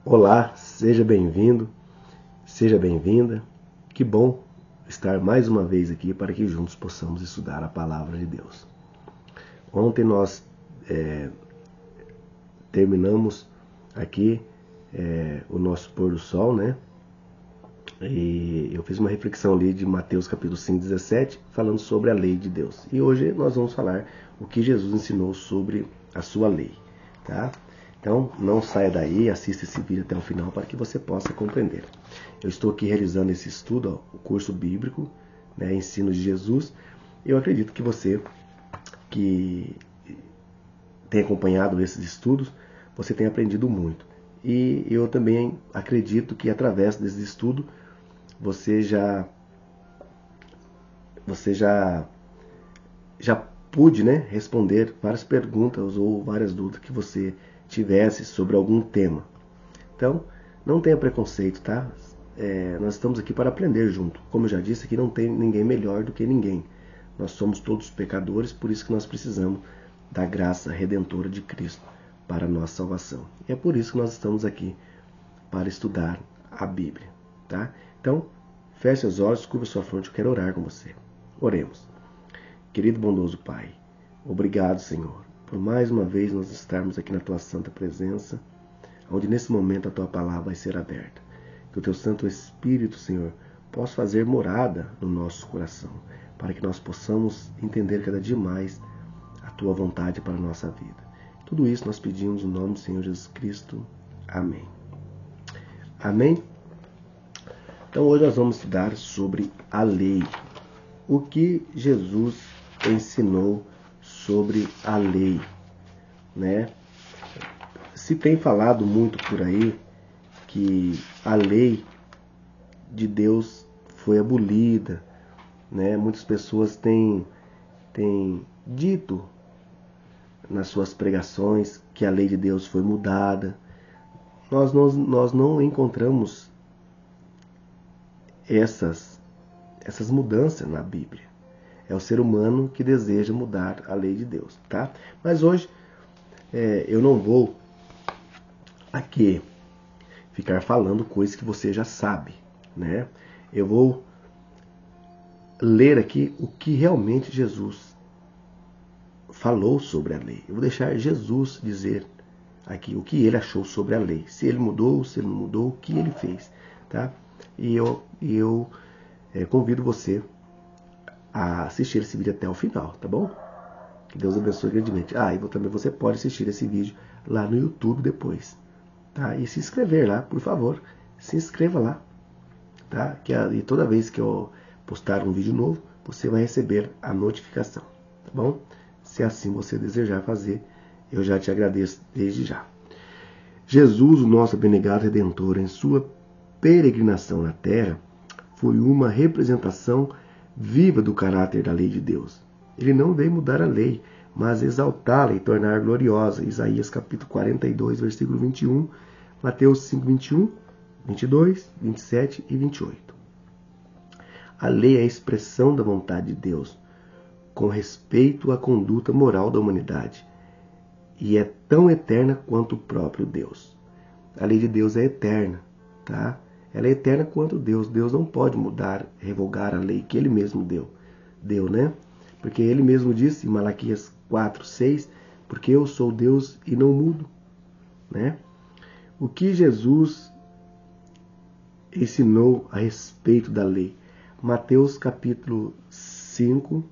Olá, seja bem-vindo, seja bem-vinda. Que bom estar mais uma vez aqui para que juntos possamos estudar a Palavra de Deus. Ontem nós terminamos aqui o nosso pôr do sol, né? E eu fiz uma reflexão ali de Mateus capítulo 5, 17, falando sobre a lei de Deus. E hoje nós vamos falar o que Jesus ensinou sobre a sua lei, tá? Então, não saia daí, assista esse vídeo até o final para que você possa compreender. Eu estou aqui realizando esse estudo, o curso bíblico, né, Ensino de Jesus. Eu acredito que você que tem acompanhado esses estudos, você tem aprendido muito. E eu também acredito que através desse estudo, você já pude, né, responder várias perguntas ou várias dúvidas que você tivesse sobre algum tema. Então, não tenha preconceito, tá? Nós estamos aqui para aprender junto. Como eu já disse, aqui não tem ninguém melhor do que ninguém. Nós somos todos pecadores, por isso que nós precisamos da graça redentora de Cristo para a nossa salvação. E é por isso que nós estamos aqui para estudar a Bíblia, tá? Então, feche os olhos, curva sua fronte, eu quero orar com você. Oremos. Querido bondoso Pai, obrigado, Senhor, por mais uma vez nós estarmos aqui na Tua santa presença, onde nesse momento a Tua palavra vai ser aberta. Que o Teu Santo Espírito, Senhor, possa fazer morada no nosso coração, para que nós possamos entender cada dia mais a Tua vontade para a nossa vida. Tudo isso nós pedimos no nome do Senhor Jesus Cristo. Amém. Amém? Então hoje nós vamos estudar sobre a lei. O que Jesus ensinou sobre a lei, né? Se tem falado muito por aí que a lei de Deus foi abolida, né? Muitas pessoas têm dito nas suas pregações que a lei de Deus foi mudada. Nós não encontramos essas mudanças na Bíblia. É o ser humano que deseja mudar a lei de Deus, tá? Mas hoje eu não vou aqui ficar falando coisas que você já sabe, né? Eu vou ler aqui o que realmente Jesus falou sobre a lei. Eu vou deixar Jesus dizer aqui o que ele achou sobre a lei. Se ele mudou, se ele não mudou, o que ele fez, tá? E eu convido você a assistir esse vídeo até o final, tá bom? Que Deus abençoe grandemente. E também você pode assistir esse vídeo lá no YouTube depois, tá? E se inscrever lá, por favor, se inscreva lá, tá? E toda vez que eu postar um vídeo novo, você vai receber a notificação, tá bom? Se assim você desejar fazer, eu já te agradeço desde já. Jesus, o nosso abnegado Redentor, em sua peregrinação na terra, foi uma representação viva do caráter da lei de Deus. Ele não veio mudar a lei, mas exaltá-la e tornar gloriosa. Isaías capítulo 42, versículo 21, Mateus 5, 21, 22, 27 e 28. A lei é a expressão da vontade de Deus, com respeito à conduta moral da humanidade, e é tão eterna quanto o próprio Deus. A lei de Deus é eterna, tá? Ela é eterna quanto Deus. Deus não pode mudar, revogar a lei que Ele mesmo deu, né? Porque Ele mesmo disse em Malaquias 4, 6, porque eu sou Deus e não mudo, né? O que Jesus ensinou a respeito da lei? Mateus capítulo 5,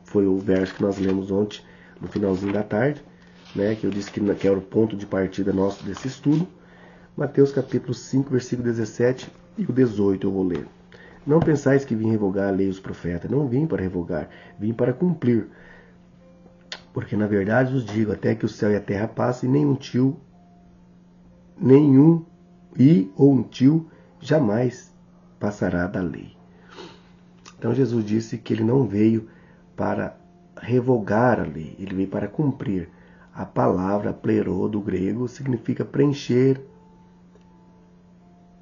foi o verso que nós lemos ontem, no finalzinho da tarde, né? Que eu disse que era o ponto de partida nosso desse estudo. Mateus capítulo 5, versículo 17 e o 18 eu vou ler. Não pensais que vim revogar a lei e os profetas. Não vim para revogar, vim para cumprir. Porque na verdade vos digo, até que o céu e a terra passem, nenhum ou um tio jamais passará da lei. Então Jesus disse que ele não veio para revogar a lei, ele veio para cumprir. A palavra plerô do grego significa preencher,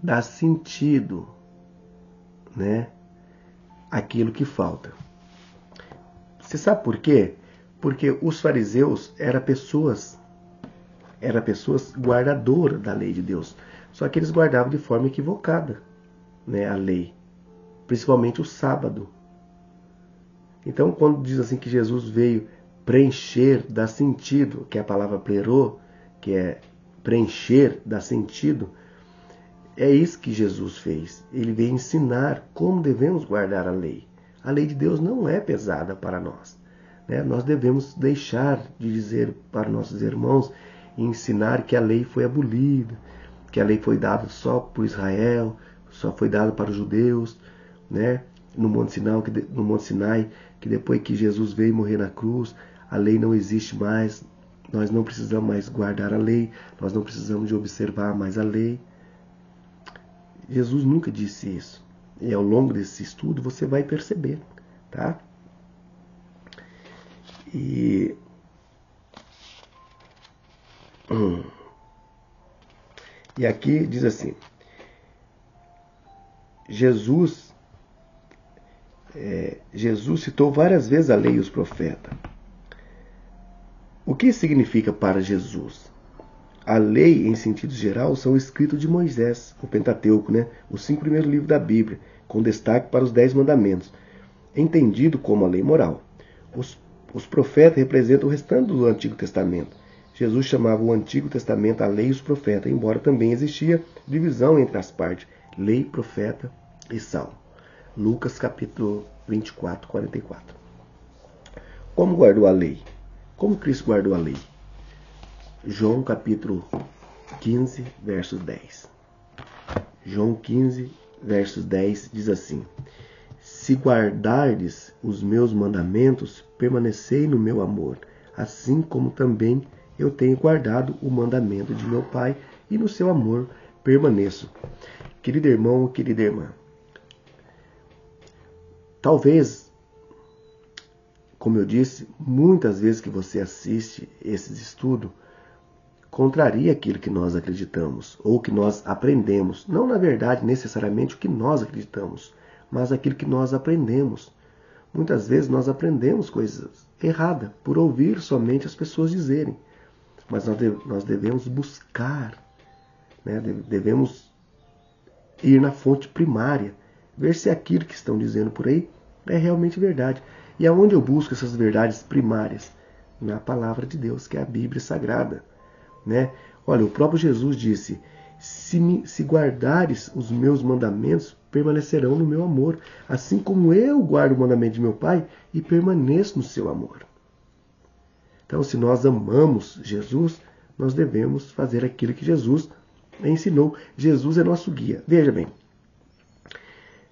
dá sentido, né, aquilo que falta. Você sabe por quê? Porque os fariseus eram pessoas eram pessoas guardadoras da lei de Deus. Só que eles guardavam de forma equivocada, né, a lei, principalmente o sábado. Então, quando diz assim que Jesus veio preencher, dá sentido, que é a palavra plerô, que é preencher, dá sentido, é isso que Jesus fez. Ele veio ensinar como devemos guardar a lei. A lei de Deus não é pesada para nós, né? Nós devemos deixar de dizer para nossos irmãos e ensinar que a lei foi abolida, que a lei foi dada só por Israel, só foi dada para os judeus, né? No Monte Sinai, que depois que Jesus veio morrer na cruz, a lei não existe mais, nós não precisamos mais guardar a lei, nós não precisamos de observar mais a lei. Jesus nunca disse isso. E ao longo desse estudo você vai perceber, tá? E aqui diz assim: Jesus citou várias vezes a lei e os profetas. O que significa para Jesus? A lei, em sentido geral, são escritos de Moisés, o Pentateuco, né? Os 5 primeiros livros da Bíblia, com destaque para os 10 mandamentos, entendido como a lei moral. Os profetas representam o restante do Antigo Testamento. Jesus chamava o Antigo Testamento a lei e os profetas, embora também existia divisão entre as partes, lei, profeta e salmo. Lucas capítulo 24, 44. Como guardou a lei? Como Cristo guardou a lei? João capítulo 15, versos 10. João 15, versos 10 diz assim: Se guardardes os meus mandamentos, permanecei no meu amor, assim como também eu tenho guardado o mandamento de meu Pai, e no seu amor permaneço. Querido irmão, querida irmã, talvez, como eu disse, muitas vezes que você assiste esses estudos, contraria aquilo que nós acreditamos, ou que nós aprendemos. Não, na verdade, necessariamente o que nós acreditamos, mas aquilo que nós aprendemos. Muitas vezes nós aprendemos coisas erradas por ouvir somente as pessoas dizerem. Mas nós devemos buscar, né? Devemos ir na fonte primária, ver se aquilo que estão dizendo por aí é realmente verdade. E aonde eu busco essas verdades primárias? Na palavra de Deus, que é a Bíblia Sagrada. Né? Olha, o próprio Jesus disse: se guardares os meus mandamentos, permanecerão no meu amor, assim como eu guardo o mandamento de meu Pai e permaneço no seu amor. Então, se nós amamos Jesus, nós devemos fazer aquilo que Jesus ensinou. Jesus é nosso guia. Veja bem,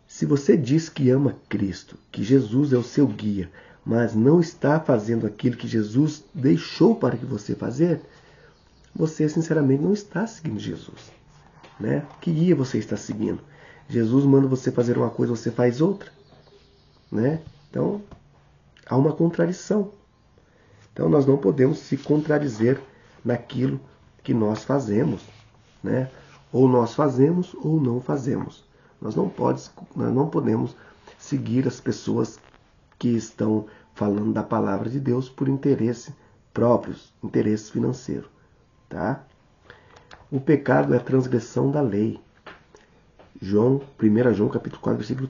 se você diz que ama Cristo, que Jesus é o seu guia, mas não está fazendo aquilo que Jesus deixou para que você fazer, você sinceramente não está seguindo Jesus, né? Que guia você está seguindo? Jesus manda você fazer uma coisa, você faz outra, né? Então há uma contradição. Então nós não podemos se contradizer naquilo que nós fazemos, né? Ou nós fazemos ou não fazemos. Nós não podemos seguir as pessoas que estão falando da palavra de Deus por interesse próprios, interesse financeiro. Tá? O pecado é a transgressão da lei. 1 João capítulo 4, versículo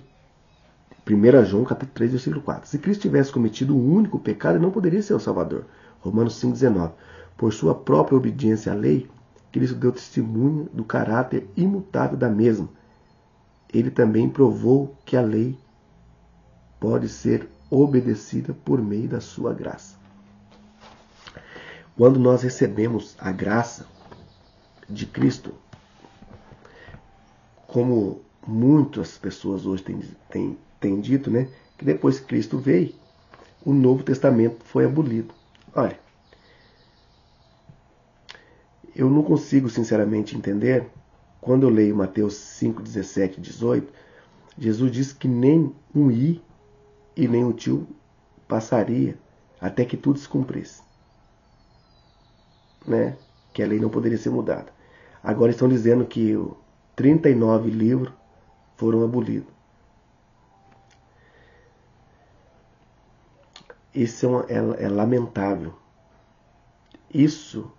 1 João capítulo 3, versículo 4. Se Cristo tivesse cometido um único pecado, ele não poderia ser o Salvador. Romanos 5,19. Por sua própria obediência à lei, Cristo deu testemunho do caráter imutável da mesma. Ele também provou que a lei pode ser obedecida por meio da sua graça. Quando nós recebemos a graça de Cristo, como muitas pessoas hoje têm dito, né, que depois que Cristo veio, o Novo Testamento foi abolido. Olha, eu não consigo sinceramente entender, quando eu leio Mateus 5, 17 e 18, Jesus diz que nem um i e nem um tio passaria até que tudo se cumprisse, né? Que a lei não poderia ser mudada. Agora estão dizendo que 39 livros foram abolidos. Isso é lamentável. Isso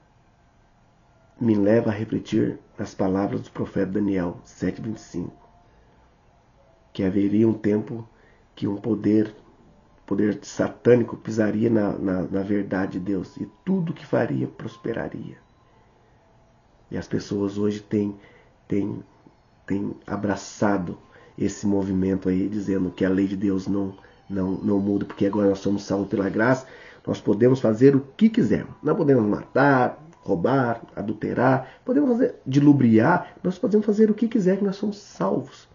me leva a refletir nas palavras do profeta Daniel 7,25, que haveria um tempo que um poder satânico pisaria na verdade de Deus e tudo que faria prosperaria. E as pessoas hoje têm abraçado esse movimento aí, dizendo que a lei de Deus não muda, porque agora nós somos salvos pela graça, nós podemos fazer o que quisermos. Não podemos matar, roubar, adulterar, podemos fazer, dilubriar, nós podemos fazer o que quiser, que nós somos salvos.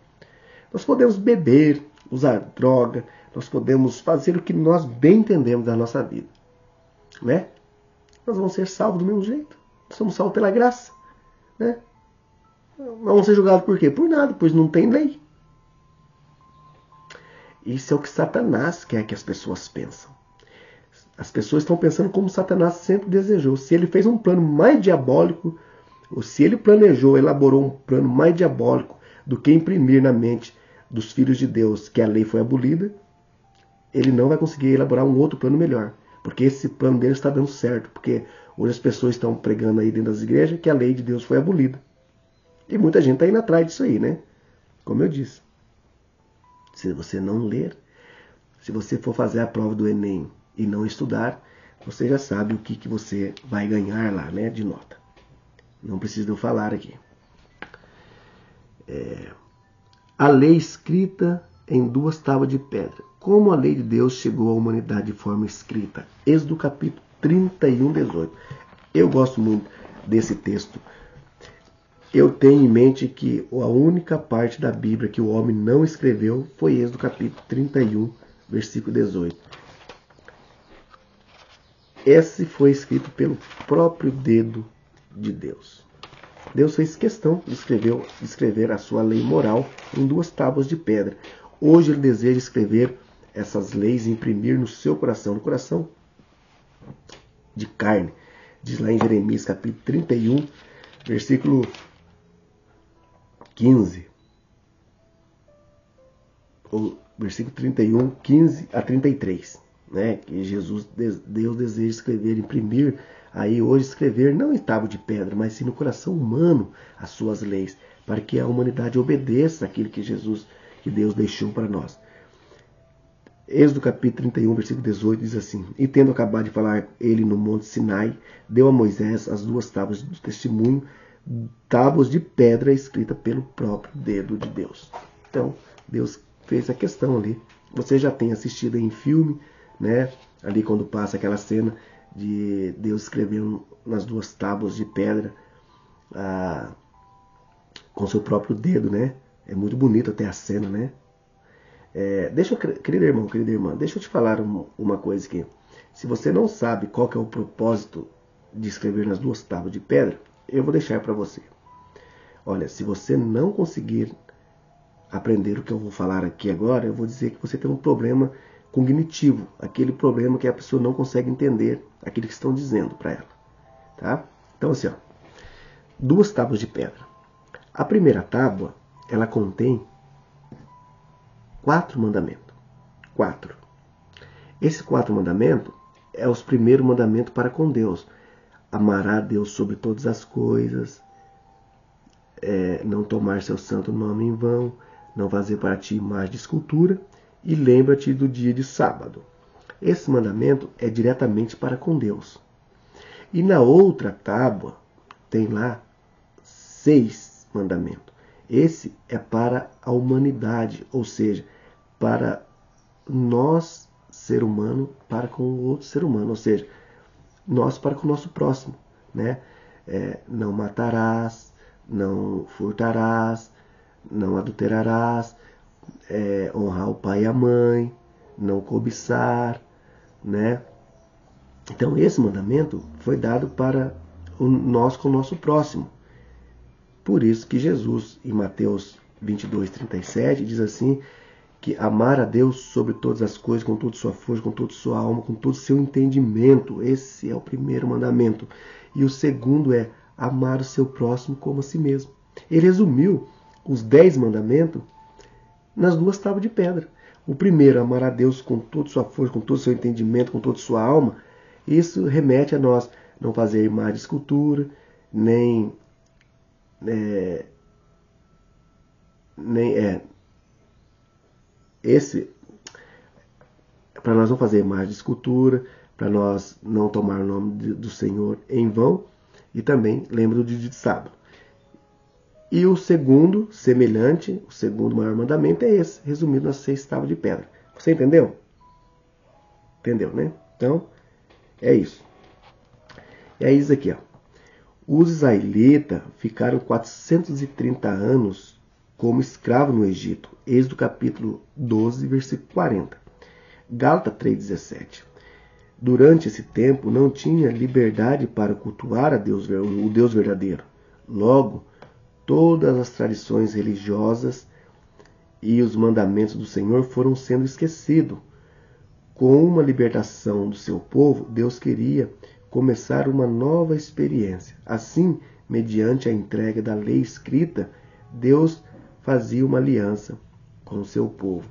Nós podemos beber, usar droga, nós podemos fazer o que nós bem entendemos da nossa vida. Né? Nós vamos ser salvos do mesmo jeito. Nós somos salvos pela graça. Né? Não vamos ser julgados por quê? Por nada, pois não tem lei. Isso é o que Satanás quer que as pessoas pensam. As pessoas estão pensando como Satanás sempre desejou. Se ele fez um plano mais diabólico, ou se ele planejou, elaborou um plano mais diabólico do que imprimir na mente dos filhos de Deus que a lei foi abolida, ele não vai conseguir elaborar um outro plano melhor. Porque esse plano dele está dando certo. Porque hoje as pessoas estão pregando aí dentro das igrejas que a lei de Deus foi abolida. E muita gente está indo atrás disso aí, né? Como eu disse. Se você não ler, se você for fazer a prova do Enem e não estudar, você já sabe o que você vai ganhar lá, né, de nota. Não preciso eu falar aqui. A lei escrita em 2 tábuas de pedra. Como a lei de Deus chegou à humanidade de forma escrita? Êxodo capítulo 31, 18. Eu gosto muito desse texto. Eu tenho em mente que a única parte da Bíblia que o homem não escreveu foi Êxodo capítulo 31, versículo 18. Esse foi escrito pelo próprio dedo de Deus. Deus fez questão de escrever a sua lei moral em 2 tábuas de pedra. Hoje ele deseja escrever essas leis e imprimir no seu coração, no coração de carne. Diz lá em Jeremias capítulo 31, versículo 15. Ou versículo 31, 15 a 33. Né? Que Deus deseja escrever, imprimir, aí hoje escrever não em tábua de pedra, mas sim no coração humano as suas leis, para que a humanidade obedeça aquilo que Deus deixou para nós. Êxodo capítulo 31, versículo 18 diz assim: E tendo acabado de falar ele no monte Sinai, deu a Moisés as 2 tábuas do testemunho, tábuas de pedra escrita pelo próprio dedo de Deus. Então, Deus fez a questão ali. Você já tem assistido em filme, né? Ali quando passa aquela cena de Deus escrevendo nas 2 tábuas de pedra com seu próprio dedo, né? É muito bonito até a cena, né? Querido irmão, querida irmã, deixa eu te falar uma coisa aqui. Se você não sabe qual que é o propósito de escrever nas 2 tábuas de pedra, eu vou deixar para você. Olha, se você não conseguir aprender o que eu vou falar aqui agora, eu vou dizer que você tem um problema cognitivo, aquele problema que a pessoa não consegue entender aquilo que estão dizendo para ela. Tá? Então assim, 2 tábuas de pedra. A primeira tábua, ela contém 4 mandamentos. 4. Esses 4 mandamentos é os primeiros mandamentos para com Deus. Amará a Deus sobre todas as coisas, não tomar seu santo nome em vão, não fazer para ti imagem de escultura, e lembra-te do dia de sábado. Esse mandamento é diretamente para com Deus. E na outra tábua tem lá 6 mandamentos. Esse é para a humanidade, ou seja, para nós, ser humano, para com o outro ser humano, ou seja, nós para com o nosso próximo, né? Não matarás, não furtarás, não adulterarás, honrar o pai e a mãe, não cobiçar, né? Então esse mandamento foi dado para nós com o nosso próximo. Por isso que Jesus, em Mateus 22, 37, diz assim, que amar a Deus sobre todas as coisas, com toda sua força, com toda sua alma, com todo o seu entendimento. Esse é o primeiro mandamento. E o segundo é amar o seu próximo como a si mesmo. Ele resumiu os 10 mandamentos nas 2 tábuas de pedra. O primeiro, amar a Deus com toda sua força, com todo o seu entendimento, com toda a sua alma. Isso remete a nós não fazer imagem de escultura, nem esse, para nós não fazer imagem de escultura, para nós não tomar o nome do Senhor em vão, e também lembra do dia de sábado. E o segundo, semelhante, o segundo maior mandamento é esse, resumido nas 6 tábuas de pedra. Você entendeu? Entendeu, né? Então, é isso. E aí diz aqui, ó. Os israelitas ficaram 430 anos como escravos no Egito. Êxodo capítulo 12, versículo 40. Gálatas 3,17. Durante esse tempo não tinha liberdade para cultuar a Deus, o Deus verdadeiro. Logo, todas as tradições religiosas e os mandamentos do Senhor foram sendo esquecidos. Com uma libertação do seu povo, Deus queria começar uma nova experiência. Assim, mediante a entrega da lei escrita, Deus fazia uma aliança com o seu povo.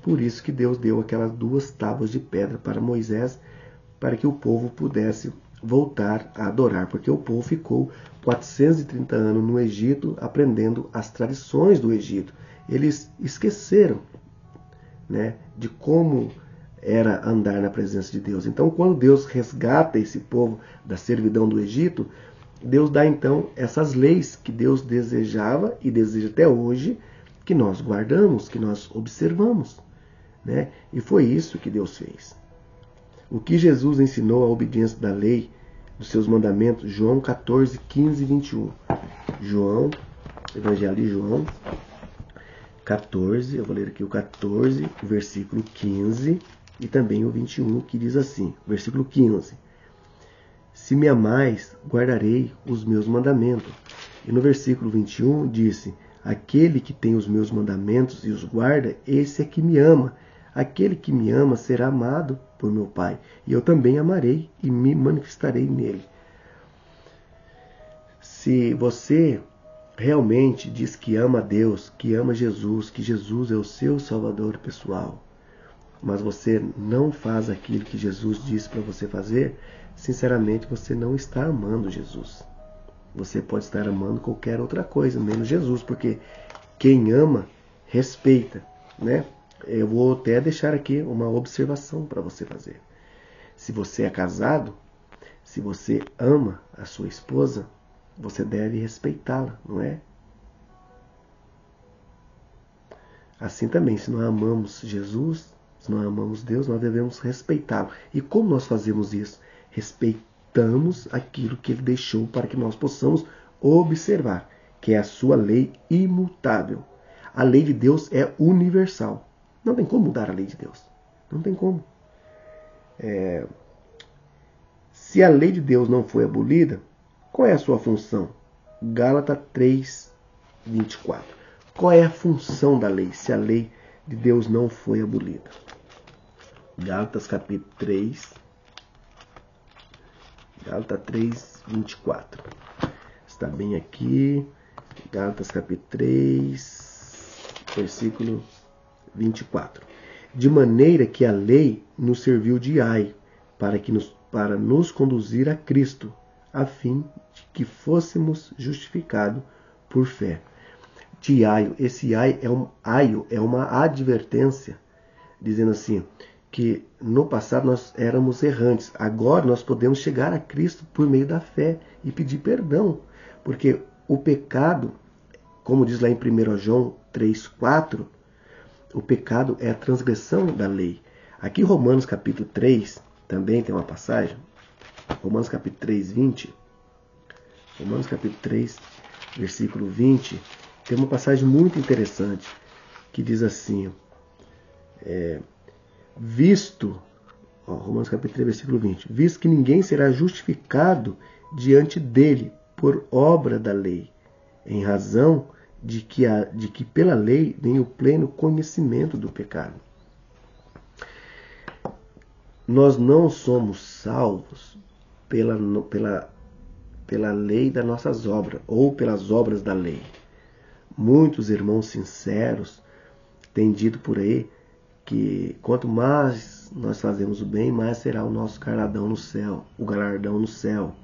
Por isso que Deus deu aquelas 2 tábuas de pedra para Moisés, para que o povo pudesse voltar a adorar, porque o povo ficou 430 anos no Egito aprendendo as tradições do Egito. Eles esqueceram, né, de como era andar na presença de Deus. Então, quando Deus resgata esse povo da servidão do Egito, Deus dá então essas leis que Deus desejava e deseja até hoje, que nós guardamos, que nós observamos, né? E foi isso que Deus fez. O que Jesus ensinou a obediência da lei, dos seus mandamentos, João 14, 15 e 21. João, Evangelho de João 14, eu vou ler aqui o 14, o versículo 15 e também o 21, que diz assim, versículo 15. Se me amais, guardarei os meus mandamentos. E no versículo 21 disse, aquele que tem os meus mandamentos e os guarda, esse é que me ama. Aquele que me ama será amado por meu Pai, e eu também amarei e me manifestarei nele. Se você realmente diz que ama a Deus, que ama Jesus, que Jesus é o seu Salvador pessoal, mas você não faz aquilo que Jesus disse para você fazer, sinceramente você não está amando Jesus. Você pode estar amando qualquer outra coisa, menos Jesus, porque quem ama, respeita, né? Eu vou até deixar aqui uma observação para você fazer. Se você é casado, se você ama a sua esposa, você deve respeitá-la, não é? Assim também, se nós amamos Jesus, se nós amamos Deus, nós devemos respeitá-lo. E como nós fazemos isso? Respeitamos aquilo que Ele deixou para que nós possamos observar, que é a sua lei imutável. A lei de Deus é universal. Não tem como mudar a lei de Deus. Não tem como. Se a lei de Deus não foi abolida, qual é a sua função? Gálatas 3, 24. Qual é a função da lei, se a lei de Deus não foi abolida? Gálatas capítulo 3, Gálatas 3, 24. Está bem aqui. Gálatas capítulo 3, versículo 24. De maneira que a lei nos serviu de aio para nos conduzir a Cristo, a fim de que fôssemos justificados por fé. De aio, esse aio é uma advertência, dizendo assim, que no passado nós éramos errantes, agora nós podemos chegar a Cristo por meio da fé e pedir perdão, porque o pecado, como diz lá em 1 João 3,4, o pecado é a transgressão da lei. Aqui em Romanos capítulo 3, também tem uma passagem, Romanos capítulo 3, 20, Romanos capítulo 3, versículo 20, tem uma passagem muito interessante, que diz assim, Romanos capítulo 3, versículo 20, visto que ninguém será justificado diante dele por obra da lei, em razão de que pela lei vem o pleno conhecimento do pecado. Nós não somos salvos pela lei das nossas obras, ou pelas obras da lei. Muitos irmãos sinceros têm dito por aí que quanto mais nós fazemos o bem, mais será o nosso galardão no céu,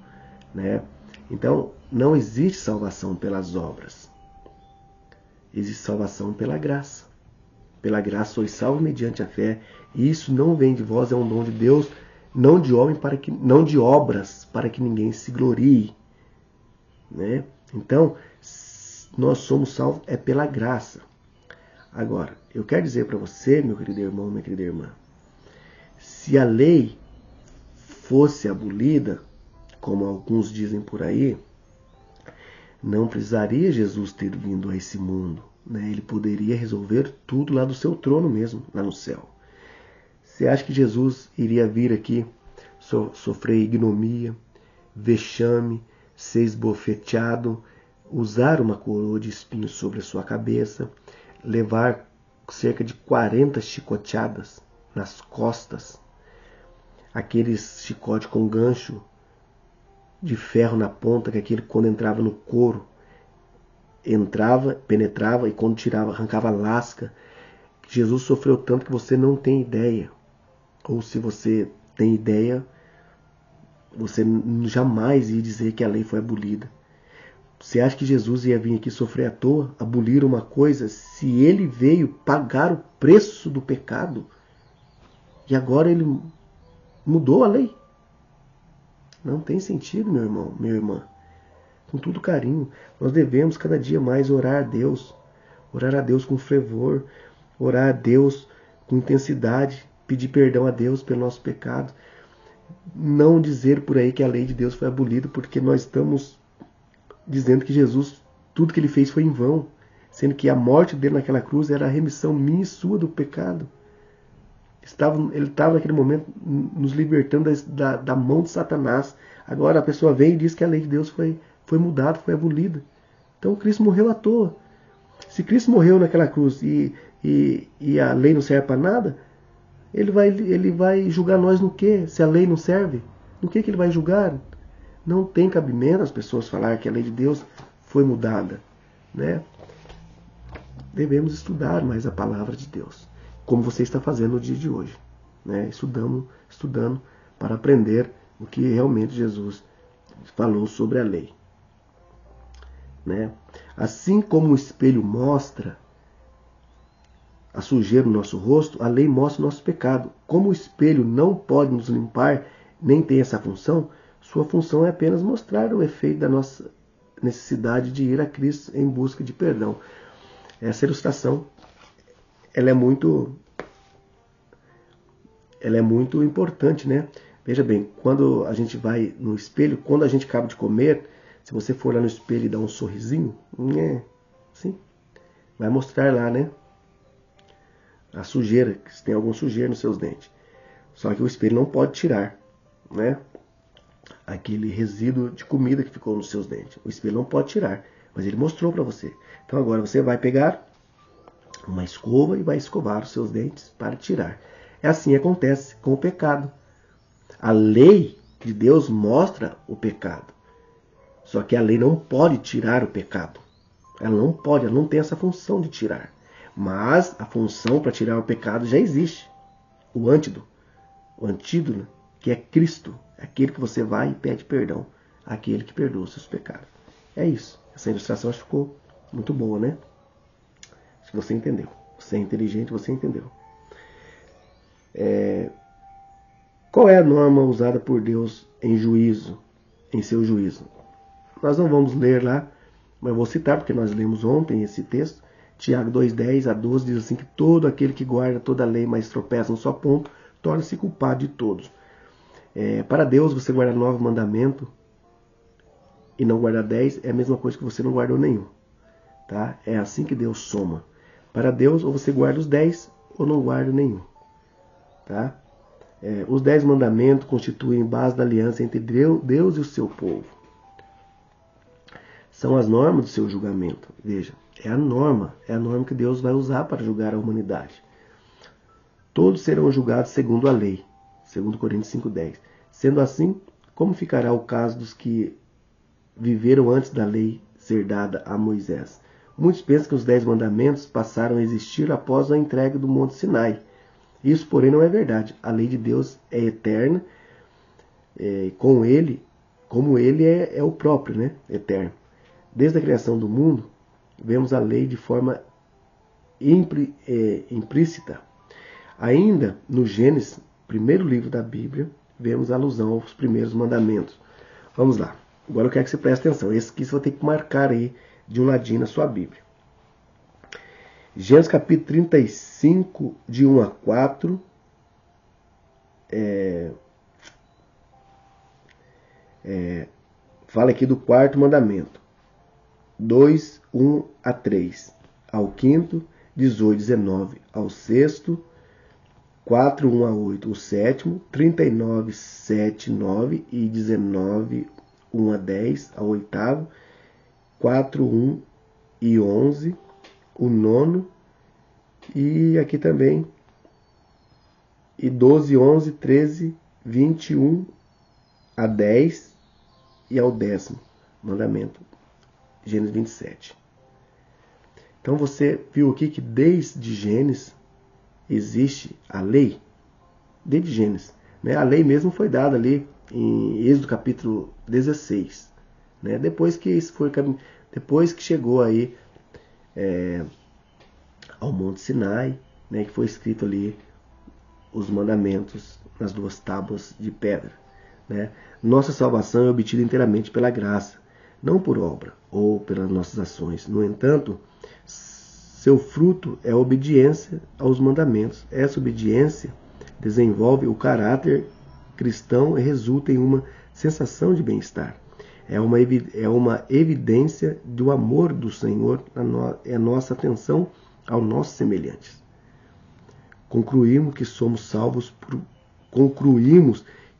né? Então, não existe salvação pelas obras. Existe salvação pela graça. Pela graça sois salvos mediante a fé. E isso não vem de vós, é um dom de Deus, não de homem, não de obras, para que ninguém se glorie. Né? Então, nós somos salvos é pela graça. Agora, eu quero dizer para você, meu querido irmão, minha querida irmã, se a lei fosse abolida, como alguns dizem por aí, não precisaria Jesus ter vindo a esse mundo. Né? Ele poderia resolver tudo lá do seu trono mesmo, lá no céu. Você acha que Jesus iria vir aqui sofrer ignomia, vexame, ser esbofeteado, usar uma coroa de espinhos sobre a sua cabeça, levar cerca de 40 chicoteadas nas costas, aqueles chicotes com gancho de ferro na ponta, que aquele quando entrava no couro, entrava, penetrava, e quando tirava, arrancava lasca. Jesus sofreu tanto que você não tem ideia. Ou se você tem ideia, você jamais ia dizer que a lei foi abolida. Você acha que Jesus ia vir aqui sofrer à toa, abolir uma coisa, se ele veio pagar o preço do pecado e agora ele mudou a lei? Não tem sentido, meu irmão, minha irmã. Com todo carinho, nós devemos cada dia mais orar a Deus com fervor, orar a Deus com intensidade, pedir perdão a Deus pelo nosso pecado. Não dizer por aí que a lei de Deus foi abolida, porque nós estamos dizendo que Jesus, tudo que ele fez foi em vão, sendo que a morte dele naquela cruz era a remissão minha e sua do pecado. Ele estava naquele momento nos libertando da mão de Satanás. Agora a pessoa vem e diz que a lei de Deus foi mudada, foi abolida. Então Cristo morreu à toa. Se Cristo morreu naquela cruz e a lei não serve para nada, ele vai julgar nós no quê? Se a lei não serve, no que ele vai julgar? Não tem cabimento as pessoas falar que a lei de Deus foi mudada. Né? Devemos estudar mais a palavra de Deus, como você está fazendo no dia de hoje. Né? Estudando para aprender o que realmente Jesus falou sobre a lei. Né? Assim como o espelho mostra a sujeira no nosso rosto, a lei mostra o nosso pecado. Como o espelho não pode nos limpar, nem tem essa função, sua função é apenas mostrar o efeito da nossa necessidade de ir a Cristo em busca de perdão. Essa ilustração ela é muito importante, né? Veja bem, quando a gente vai no espelho, quando a gente acaba de comer, se você for lá no espelho e dar um sorrisinho, sim, vai mostrar lá, né? A sujeira, se tem alguma sujeira nos seus dentes. Só que o espelho não pode tirar, né? Aquele resíduo de comida que ficou nos seus dentes. O espelho não pode tirar, mas ele mostrou para você. Então agora você vai pegar uma escova e vai escovar os seus dentes para tirar. É assim que acontece com o pecado. A lei de Deus mostra o pecado. Só que a lei não pode tirar o pecado. Ela não tem essa função de tirar. Mas a função para tirar o pecado já existe. O antídoto, que é Cristo. É aquele que você vai e pede perdão. Aquele que perdoa os seus pecados. É isso. Essa ilustração acho que ficou muito boa, né? Acho que você entendeu. Você é inteligente, você entendeu. Qual é a norma usada por Deus em seu juízo? Nós não vamos ler lá, mas vou citar porque nós lemos ontem esse texto. Tiago 2:10 a 12 diz assim que todo aquele que guarda toda a lei, mas tropeça no só ponto, torna-se culpado de todos. Para Deus, você guardar 9 mandamentos e não guardar 10 é a mesma coisa que você não guardou nenhum. Tá? É assim que Deus soma. Para Deus, ou você guarda os 10 ou não guarda nenhum. Tá? Os 10 mandamentos constituem base da aliança entre Deus e o seu povo. São as normas do seu julgamento. Veja, é a norma que Deus vai usar para julgar a humanidade. Todos serão julgados segundo a lei. 2 Coríntios 5:10. Sendo assim, como ficará o caso dos que viveram antes da lei ser dada a Moisés? Muitos pensam que os 10 mandamentos passaram a existir após a entrega do Monte Sinai. Isso, porém, não é verdade. A lei de Deus é eterna. Com como ele é o próprio, né? Eterno. Desde a criação do mundo, vemos a lei de forma implícita. Ainda no Gênesis, primeiro livro da Bíblia, vemos a alusão aos primeiros mandamentos. Vamos lá. Agora eu quero que você preste atenção. Esse aqui você vai ter que marcar aí de um ladinho na sua Bíblia. Gênesis capítulo 35, de 1 a 4. Fala aqui do quarto mandamento. 2, 1 a 3. Ao quinto, 18, 19 ao sexto. 4, 1 a 8, o sétimo. 39, 7, 9 e 19, 1 a 10 ao oitavo. 4, 1 e 11, o nono. E aqui também. E 12, 11, 13, 21 a 10 e ao 10º mandamento. Gênesis 27. Então você viu aqui que desde Gênesis existe a lei. Desde Gênesis. Né? A lei mesmo foi dada ali em Êxodo capítulo 16. Né? Depois que chegou aí ao Monte Sinai, né? Que foi escrito ali os mandamentos nas 2 tábuas de pedra. Né? Nossa salvação é obtida inteiramente pela graça, não por obra ou pelas nossas ações. No entanto, seu fruto é a obediência aos mandamentos. Essa obediência desenvolve o caráter cristão e resulta em uma sensação de bem-estar. É uma evidência do amor do Senhor, é a nossa atenção aos nossos semelhantes. Concluímos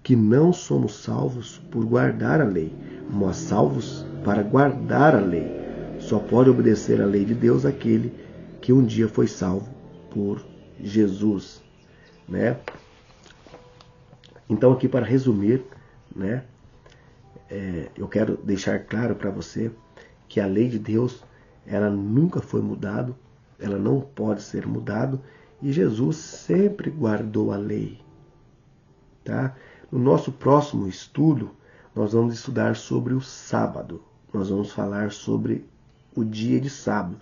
que não somos salvos por guardar a lei, mas salvos para guardar a lei. Só pode obedecer à lei de Deus aquele que um dia foi salvo por Jesus. Né? Então, aqui para resumir, né, eu quero deixar claro para você que a lei de Deus, ela nunca foi mudada, ela não pode ser mudada, e Jesus sempre guardou a lei. Tá? No nosso próximo estudo, nós vamos estudar sobre o sábado. Nós vamos falar sobre o dia de sábado.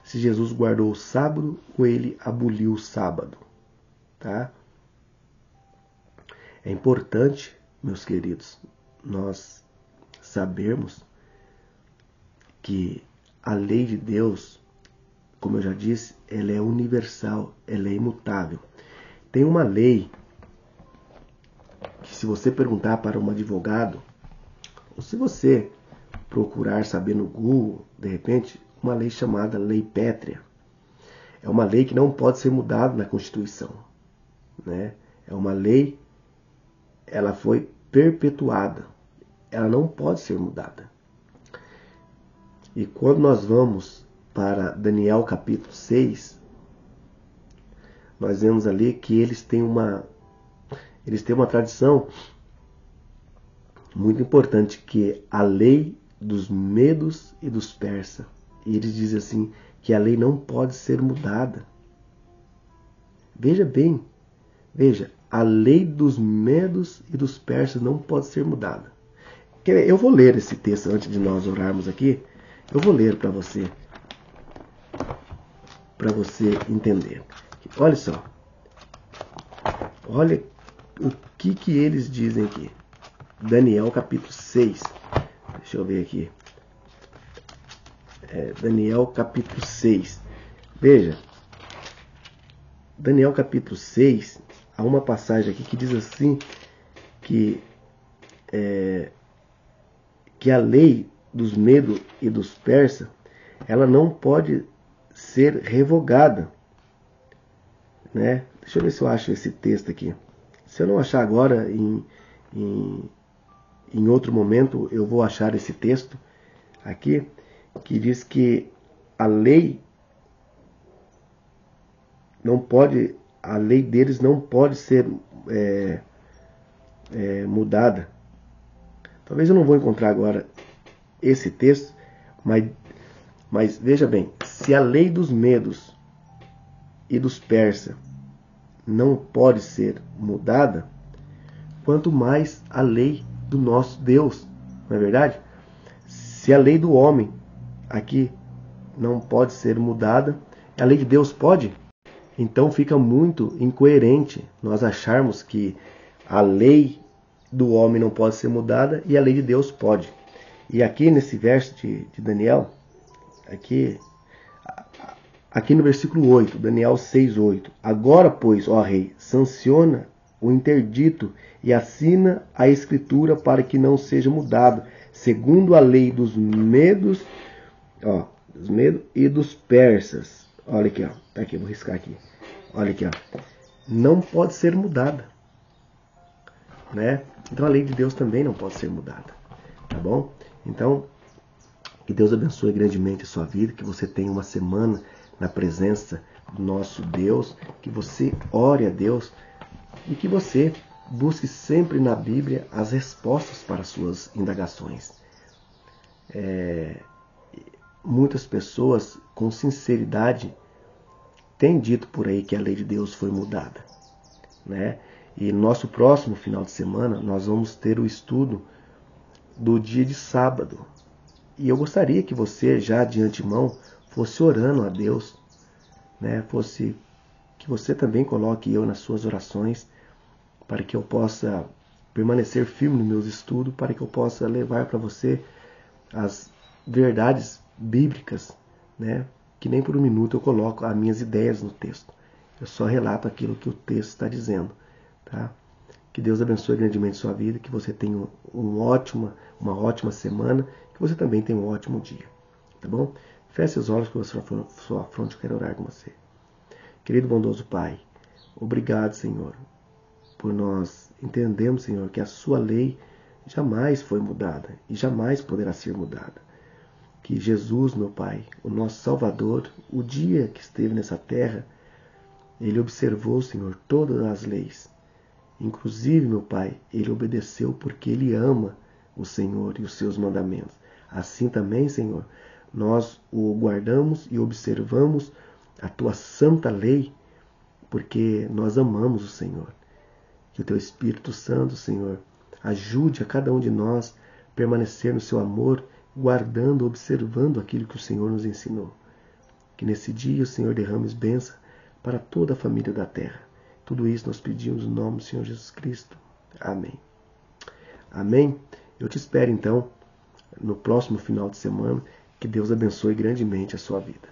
Se Jesus guardou o sábado ou ele aboliu o sábado. Tá? É importante, meus queridos, nós sabermos que a lei de Deus, como eu já disse, ela é universal, ela é imutável. Tem uma lei que, se você perguntar para um advogado, ou se você procurar saber no Google, de repente, uma lei chamada Lei Pétrea. É uma lei que não pode ser mudada na Constituição. Né? É uma lei, ela foi perpetuada. Ela não pode ser mudada. E quando nós vamos para Daniel capítulo 6, nós vemos ali que eles têm uma tradição muito importante, que é a lei dos medos e dos persas. E eles dizem assim, que a lei não pode ser mudada. Veja bem, a lei dos medos e dos persas não pode ser mudada. Eu vou ler esse texto antes de nós orarmos aqui. Eu vou ler para você entender. Olha só. Olha o que eles dizem aqui. Daniel capítulo 6. Deixa eu ver aqui. Daniel capítulo 6. Veja. Daniel capítulo 6. Há uma passagem aqui que diz assim. Que a lei dos medos e dos persas, ela não pode ser revogada. Né? Deixa eu ver se eu acho esse texto aqui. Se eu não achar agora, em outro momento, eu vou achar esse texto aqui, que diz que a lei deles não pode ser mudada. Talvez eu não vou encontrar agora esse texto, mas veja bem, se a lei dos medos e dos persas não pode ser mudada, quanto mais a lei do nosso Deus. não é verdade? Se a lei do homem aqui não pode ser mudada, a lei de Deus pode? Então fica muito incoerente nós acharmos que a lei do homem não pode ser mudada e a lei de Deus pode. E aqui nesse verso de Daniel, aqui no versículo 8, Daniel 6:8, agora, pois, ó rei, sanciona o interdito e assina a escritura para que não seja mudado, segundo a lei dos medos, e dos persas. Olha aqui, ó. Tá aqui, vou riscar aqui. Olha aqui, ó. Não pode ser mudada, né? Então a lei de Deus também não pode ser mudada, tá bom? Então, que Deus abençoe grandemente a sua vida, que você tenha uma semana na presença do nosso Deus, que você ore a Deus e que você busque sempre na Bíblia as respostas para as suas indagações. Muitas pessoas, com sinceridade, têm dito por aí que a lei de Deus foi mudada, né? E no nosso próximo final de semana, nós vamos ter o estudo do dia de sábado. E eu gostaria que você, já de antemão, fosse orando a Deus, né? Que você também coloque eu nas suas orações, para que eu possa permanecer firme nos meus estudos, para que eu possa levar para você as verdades bíblicas, né? Que nem por um minuto eu coloco as minhas ideias no texto. Eu só relato aquilo que o texto está dizendo, tá? Que Deus abençoe grandemente a sua vida, que você tenha uma ótima semana, que você também tenha um ótimo dia, tá bom? Feche os olhos com a sua fronte, eu quero orar com você. Querido bondoso Pai, obrigado, Senhor, por nós entendermos, Senhor, que a sua lei jamais foi mudada e jamais poderá ser mudada. Que Jesus, meu Pai, o nosso Salvador, o dia que esteve nessa terra, ele observou, Senhor, todas as leis. Inclusive, meu Pai, ele obedeceu porque ele ama o Senhor e os seus mandamentos. Assim também, Senhor, nós o guardamos e observamos a tua santa lei, porque nós amamos o Senhor. Que o teu Espírito Santo, Senhor, ajude a cada um de nós a permanecer no seu amor, guardando, observando aquilo que o Senhor nos ensinou. Que nesse dia o Senhor derrame bênção para toda a família da terra. Tudo isso nós pedimos no nome do Senhor Jesus Cristo. Amém. Amém? Eu te espero então no próximo final de semana. Que Deus abençoe grandemente a sua vida.